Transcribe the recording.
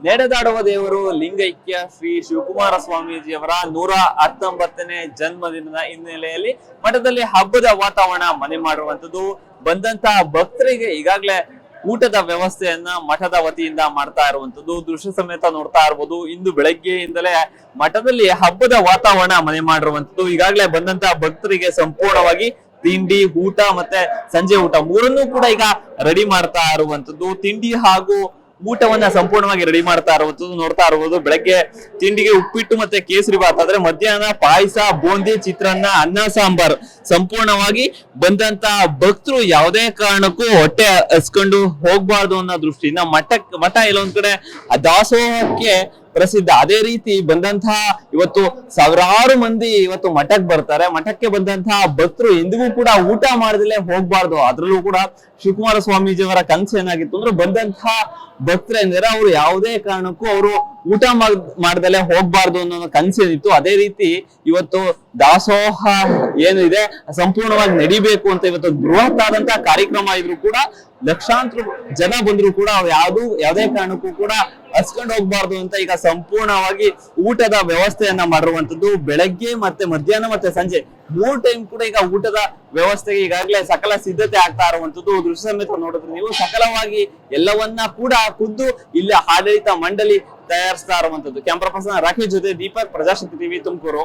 ನಡೆದಾಡುವ ದೇವರು ಲಿಂಗೈಕ್ಯ ಶ್ರೀ ಶಿವಕುಮಾರ ಸ್ವಾಮೀಜಿಯವರ 119ನೇ ಜನ್ಮದಿನದ ಹಿನ್ನೆಲೆಯಲ್ಲಿ ಮಠದಲ್ಲಿ ಹಬ್ಬದ ವಾತಾವರಣ ಮನೆ ಮಾಡಿರುವಂತದ್ದು. ಬಂದಂತಹ ಭಕ್ತರಿಗೆ ಈಗಾಗಲೇ ಊಟದ ವ್ಯವಸ್ಥೆಯನ್ನ ಮಠದ ವತಿಯಿಂದ ಮಾಡ್ತಾ ಇರುವಂತದ್ದು ದೃಶ್ಯ ಸಮೇತ ನೋಡ್ತಾ ಇರ್ಬೋದು. ಇಂದು ಬೆಳಗ್ಗೆಯಿಂದಲೇ ಮಠದಲ್ಲಿ ಹಬ್ಬದ ವಾತಾವರಣ ಮನೆ ಮಾಡಿರುವಂತದ್ದು. ಈಗಾಗಲೇ ಬಂದಂತಹ ಭಕ್ತರಿಗೆ ಸಂಪೂರ್ಣವಾಗಿ ತಿಂಡಿ, ಊಟ ಮತ್ತೆ ಸಂಜೆ ಊಟ ಮೂರನ್ನೂ ಕೂಡ ಈಗ ರೆಡಿ ಮಾಡ್ತಾ ಇರುವಂತದ್ದು. ತಿಂಡಿ ಹಾಗೂ ಊಟವನ್ನ ಸಂಪೂರ್ಣವಾಗಿ ರೆಡಿ ಮಾಡ್ತಾ ಇರುವಂತದ್ದು ನೋಡ್ತಾ ಇರಬಹುದು. ಬೆಳಗ್ಗೆ ತಿಂಡಿಗೆ ಉಪ್ಪಿಟ್ಟು ಮತ್ತೆ ಕೇಸರಿ ಬಾತ್, ಆದ್ರೆ ಮಧ್ಯಾಹ್ನ ಪಾಯಸ, ಬೂಂದಿ, ಚಿತ್ರಾನ್ನ, ಅನ್ನ ಸಾಂಬಾರ್. ಸಂಪೂರ್ಣವಾಗಿ ಬಂದಂತ ಭಕ್ತರು ಯಾವುದೇ ಕಾರಣಕ್ಕೂ ಹೊಟ್ಟೆ ಹಸ್ಕೊಂಡು ಹೋಗ್ಬಾರ್ದು ಅನ್ನೋ ದೃಷ್ಟಿಯಿಂದ ಮಠ ಎಲ್ಲೊಂದ್ ಕಡೆ ದಾಸೋಹಕ್ಕೆ ಪ್ರಸಿದ್ಧ. ಅದೇ ರೀತಿ ಬಂದಂತಹ ಇವತ್ತು ಸಾವಿರಾರು ಮಂದಿ ಇವತ್ತು ಮಠಕ್ಕೆ ಬರ್ತಾರೆ. ಮಠಕ್ಕೆ ಬಂದಂತಹ ಭಕ್ತರು ಎಂದಿಗೂ ಕೂಡ ಊಟ ಮಾಡದಲ್ಲೇ ಹೋಗ್ಬಾರ್ದು. ಅದ್ರಲ್ಲೂ ಕೂಡ ಶಿವಕುಮಾರ ಸ್ವಾಮೀಜಿಯವರ ಕನಸು ಏನಾಗಿತ್ತು ಅಂದ್ರೆ ಬಂದಂತಹ ಭಕ್ತರೆಂದರೆ ಅವರು ಯಾವುದೇ ಕಾರಣಕ್ಕೂ ಅವರು ಊಟ ಮಾಡ್ದಲೆ ಹೋಗ್ಬಾರ್ದು ಅನ್ನೋ ಕನಸೇನಿತ್ತು. ಅದೇ ರೀತಿ ಇವತ್ತು ದಾಸೋಹ ಏನಿದೆ ಸಂಪೂರ್ಣವಾಗಿ ನಡಿಬೇಕು ಅಂತ ಇವತ್ತು ಬೃಹತ್ ಆದಂತಹ ಕಾರ್ಯಕ್ರಮ ಇದ್ರು ಕೂಡ ಲಕ್ಷಾಂತರ ಜನ ಬಂದ್ರು ಕೂಡ ಯಾವುದೇ ಕಾರಣಕ್ಕೂ ಕೂಡ ಹಸ್ಕೊಂಡು ಹೋಗ್ಬಾರ್ದು ಅಂತ ಈಗ ಸಂಪೂರ್ಣವಾಗಿ ಊಟದ ವ್ಯವಸ್ಥೆಯನ್ನ ಮಾಡಿರುವಂತದ್ದು. ಬೆಳಗ್ಗೆ ಮತ್ತೆ ಮಧ್ಯಾಹ್ನ ಮತ್ತೆ ಸಂಜೆ 3 ಟೈಮ್ ಕೂಡ ಈಗ ಊಟದ ವ್ಯವಸ್ಥೆಗೆ ಈಗಾಗಲೇ ಸಕಲ ಸಿದ್ಧತೆ ಆಗ್ತಾ ಇರುವಂತದ್ದು. ದೃಶ್ಯ ಸಮೇತ ನೋಡಿದ್ರೆ ನೀವು ಸಕಲವಾಗಿ ಎಲ್ಲವನ್ನ ಕೂಡ ಖುದ್ದು ಇಲ್ಲಿ ಆಡಳಿತ ಮಂಡಳಿ ತಯಾರಿಸ್ತಾ ಇರುವಂತದ್ದು. ಕ್ಯಾಮ್ರಾ ಪರ್ಸನ್ ರಾಕೇಶ್ ಜೊತೆ ದೀಪಕ್, ಪ್ರಜಾಶಕ್ತಿ ಟಿವಿ, ತುಮಕೂರು.